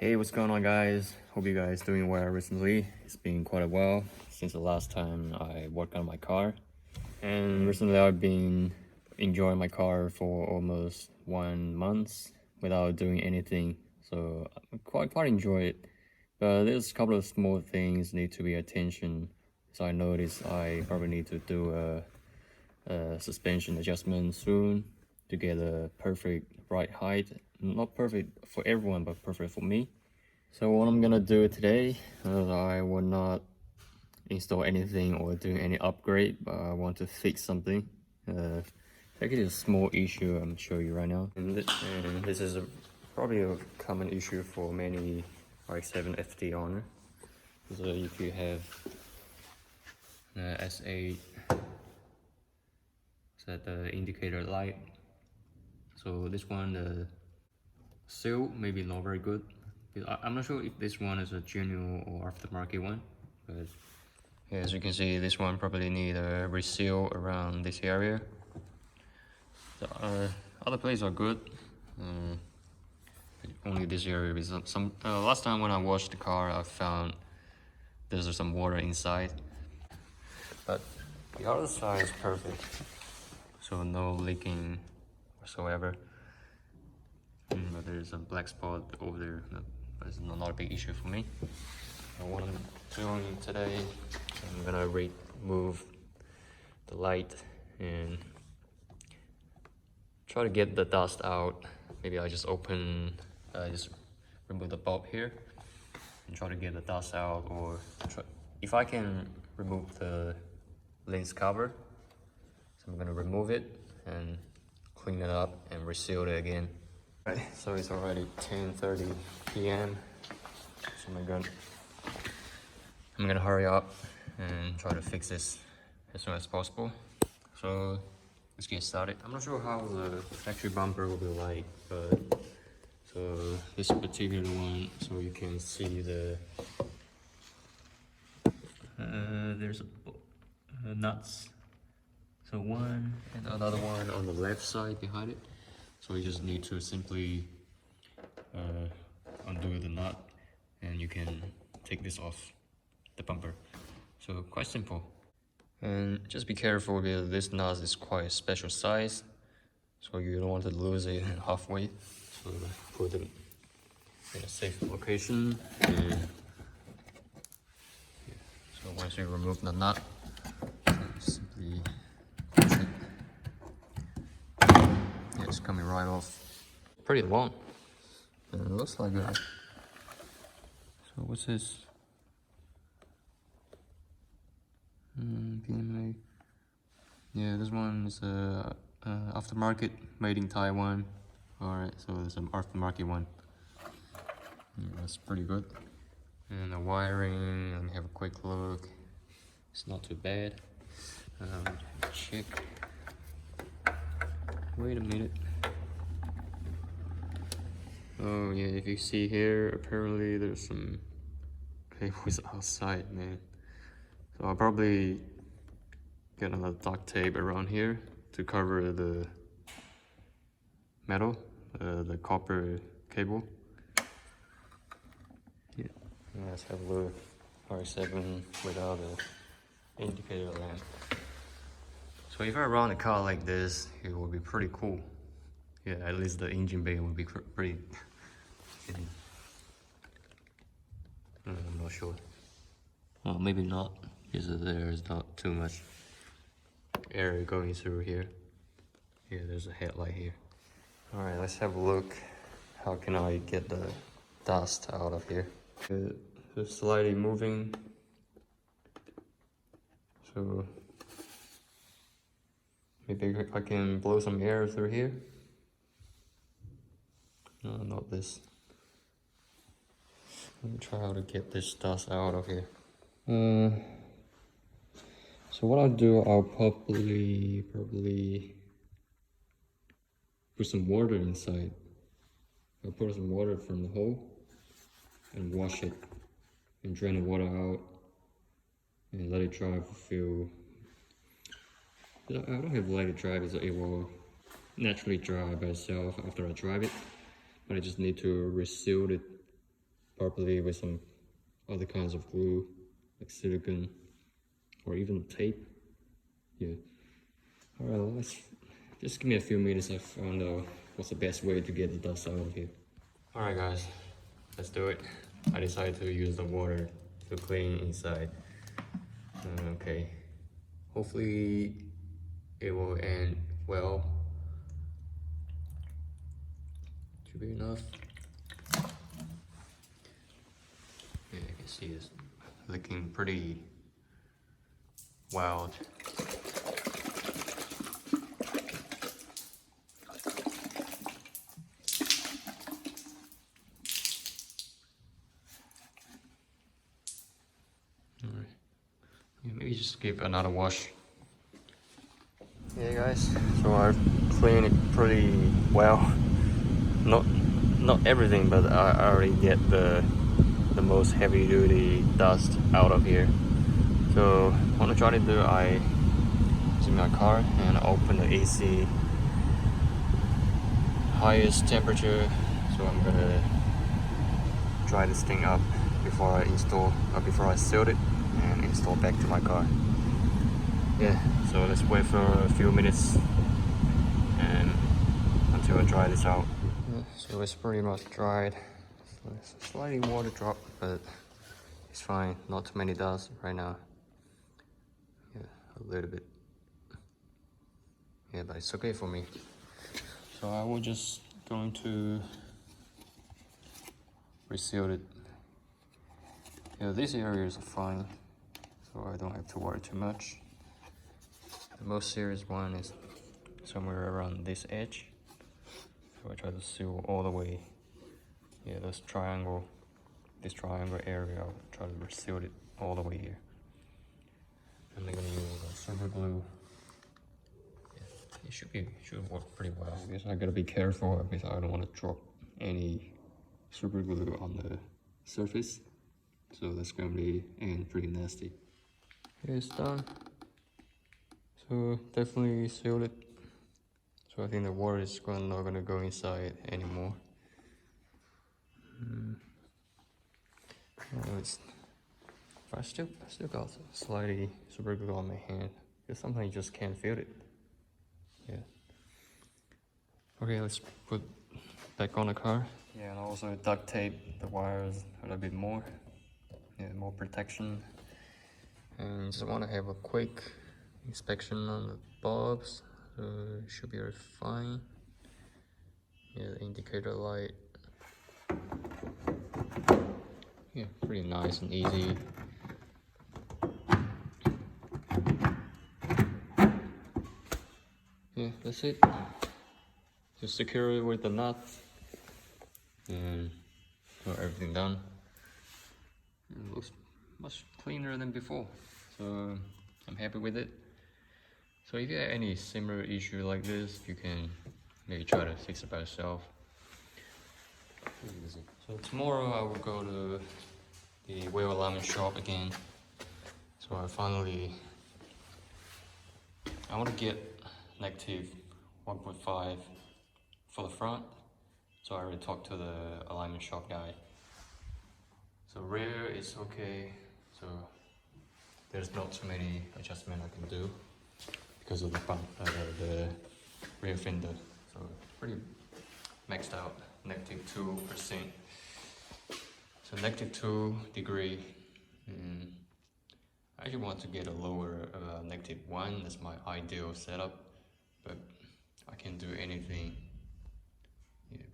Hey, what's going on, guys? Hope you guys doing well recently. It's been quite a while since the last time I worked on my car, and recently I've been enjoying my car for almost 1 month without doing anything, so I quite enjoy it. But there's a couple of small things need to be attention. So I noticed I probably need to do a suspension adjustment soon to get a perfect ride height. Not perfect for everyone, but perfect for me. So what I'm gonna do today, I will not install anything or do any upgrade, but I want to fix something. Actually, a small issue I'm showing you right now, and this is probably a common issue for many RX7 FD owner. So if you have S8 set the indicator light, so this one the seal maybe not very good. I'm not sure if this one is a genuine or aftermarket one, but yeah, as you can see, this one probably need a reseal around this area. The other places are good. Only this area is some. Last time when I washed the car, I found there's some water inside, but the other side is perfect, so no leaking whatsoever. But there's a black spot over there. But it's not a big issue for me. What I'm doing today, I'm gonna remove the light and try to get the dust out. Maybe I just just remove the bulb here and try to get the dust out, or if I can remove the lens cover, so I'm gonna remove it and clean it up and reseal it again. Right, so it's already 10:30 p.m. So I'm gonna hurry up and try to fix this as soon as possible. So let's get started. I'm not sure how the factory bumper will be like, but so this particular one, so you can see the there's a nuts. So one and another one on the left side behind it. So you just need to simply undo the nut, and you can take this off the bumper. So quite simple. And just be careful because this nut is quite a special size, so you don't want to lose it halfway. So put it in a safe location. And so once you remove the nut, simply push it. Yeah, it's coming right off. Pretty long. And it looks like that. So what's this? PMA. Yeah, this one is a aftermarket, made in Taiwan. Alright, so it's an aftermarket one. Yeah, that's pretty good. And the wiring, let me have a quick look. It's not too bad. Check. Wait a minute. Oh yeah, if you see here, apparently there's some cables outside, man. So I'll probably get another duct tape around here to cover the metal, the copper cable. Yeah, let's have a look. RX7 without the indicator lamp. So if I run a car like this, it will be pretty cool. Yeah, at least the engine bay will be pretty. I'm not sure. Well, maybe not, because there is not too much air going through here. Yeah, there's a headlight here. Alright, let's have a look. How can I get the dust out of here? It's slightly moving. So maybe I can blow some air through here. No, not this. Let me try how to get this dust out of here. So what I'll do, I'll probably put some water inside. I'll put some water from the hole and wash it and drain the water out and let it dry for a few. I don't have to let it dry because it will naturally dry by itself after I dry it, but I just need to reseal it properly with some other kinds of glue, like silicone or even tape. Yeah. Alright, let's just give me a few minutes. I found out what's the best way to get the dust out of here. Alright guys, let's do it. I decided to use the water to clean inside. Okay, hopefully it will end well. Should be enough. Yeah, you can see it's looking pretty wild. Alright, yeah, maybe just give another wash. Yeah guys, so I've cleaned it pretty well. Not everything, but I already get the most heavy duty dust out of here. So what I try to do, I in my car and open the AC highest temperature. So I'm gonna dry this thing up before I seal it and install back to my car. Yeah, so let's wait for a few minutes and until I dry this out. Yeah, so it's pretty much dried. So it's a slightly water drop, but it's fine. Not too many dust right now. Yeah, a little bit. Yeah, but it's okay for me. So I will just going to reseal it. Yeah, these areas are fine, so I don't have to worry too much. The most serious one is somewhere around this edge. So I try to seal all the way. Yeah, this triangle area, I'll try to reseal it all the way here. And I'm gonna use super glue. Yeah, it should work pretty well. I guess I gotta be careful because I don't want to drop any super glue on the surface. So that's gonna be pretty nasty. Okay, it's done. So definitely sealed it. So I think the water is not gonna go inside anymore. I still got slightly super glue on my hand. Because sometimes you just can't feel it. Yeah. Okay, let's put back on the car. Yeah, and also duct tape the wires a little bit more. Yeah, more protection. And just want to have a quick inspection on the bulbs. So it should be fine. Yeah, the indicator light. Yeah, pretty nice and easy. Yeah, that's it. Just secure it with the nut and got everything done. It looks much cleaner than before, so I'm happy with it. So if you have any similar issue like this, you can maybe try to fix it by yourself. So tomorrow I will go to the wheel alignment shop again. So I want to get negative 1.5 for the front. So I already talked to the alignment shop guy. So rear is okay. So there's not too many adjustments I can do because of the front, the rear fender. So pretty maxed out, negative 2%. So negative 2 degree. I actually want to get a lower negative 1. That's my ideal setup, but I can't do anything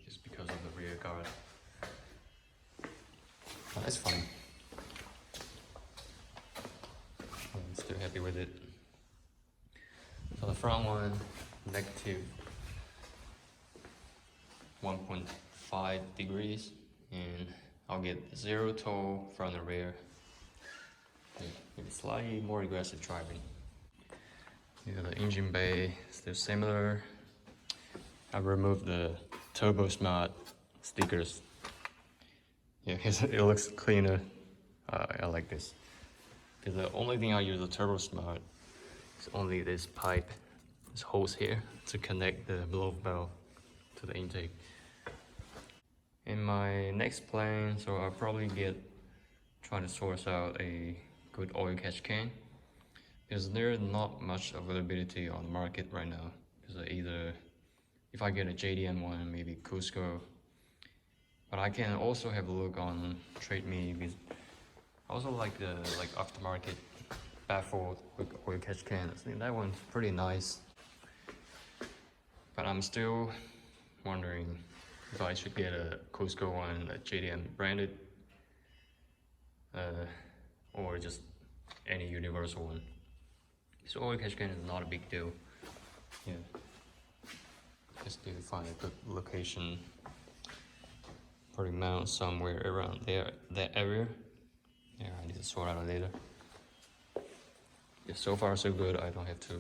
just because of the rear guard. But that's fine. I'm still happy with it. So the front one, negative 1.5 degrees, and I'll get 0 toe from the rear. Maybe slightly more aggressive driving. Yeah, the engine bay is still similar. I removed the Turbo Smart stickers. Yeah, because it looks cleaner. I like this. Because the only thing I use the Turbo Smart is only this pipe, this hose here to connect the blow valve to the intake. In my next plan, so I'll probably try to source out a good oil catch can, because there's not much availability on the market right now. Because either if I get a JDM one, maybe Cusco, but I can also have a look on Trade Me, because I also like the aftermarket baffled with oil catch can. I think that one's pretty nice, but I'm still wondering if I should get a Cusco one, a JDM branded, or just any universal one. So oil catch can is not a big deal. Yeah, just need to find a good location. Probably mount somewhere around there, that area. Yeah, I need to sort out later. Yeah, so far so good. I don't have to.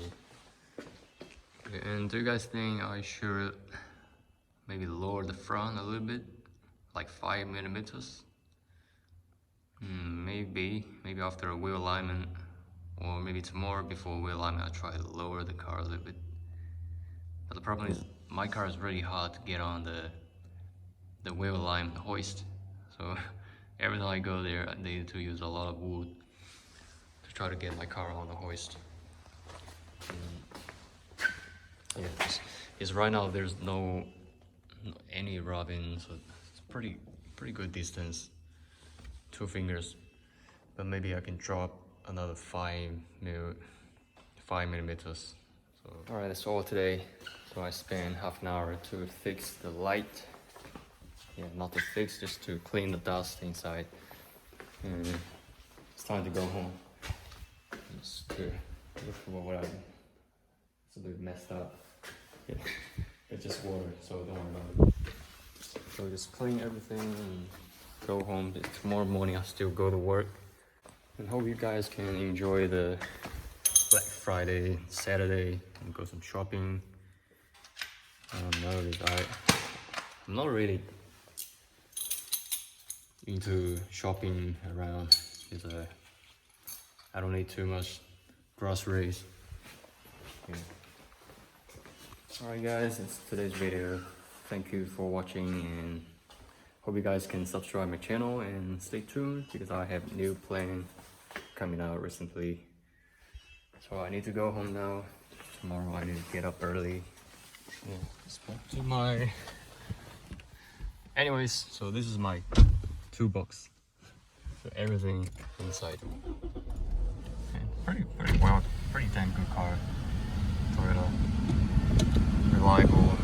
Okay, and do you guys think I should maybe lower the front a little bit, like 5 millimeters? Maybe after a wheel alignment, or maybe tomorrow before wheel alignment, I'll try to lower the car a little bit. But the problem is my car is really hard to get on the wheel alignment hoist. So every time I go there, I need to use a lot of wood to try to get my car on the hoist. Yeah, because right now there's no any rubbing, so it's pretty good distance, 2 fingers. But maybe I can drop another 5 millimeters. So alright, that's all today. So I spent half an hour to fix the light. Yeah, not to fix, just to clean the dust inside. And it's time to go home. Just to look for what it's a bit messed up. Yeah, it's just water, so don't worry about it. So just clean everything and go home. Tomorrow morning I'll still go to work. And hope you guys can enjoy the Black Friday, Saturday, and go some shopping. I'm not really into shopping around, because I don't need too much groceries. Yeah. Alright guys, that's today's video. Thank you for watching, and hope you guys can subscribe my channel and stay tuned, because I have new plan coming out recently. So I need to go home now. Tomorrow I need to get up early. Yeah, let's back to my... Anyways, so this is my toolbox. So everything inside. And pretty damn good car. Toyota. Reliable.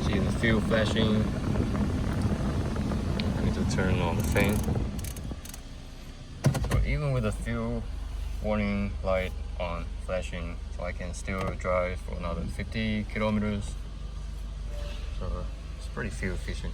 See the fuel flashing. I need to turn on the fan. So even with the fuel warning light on flashing, so I can still drive for another 50 kilometers. So it's pretty fuel efficient.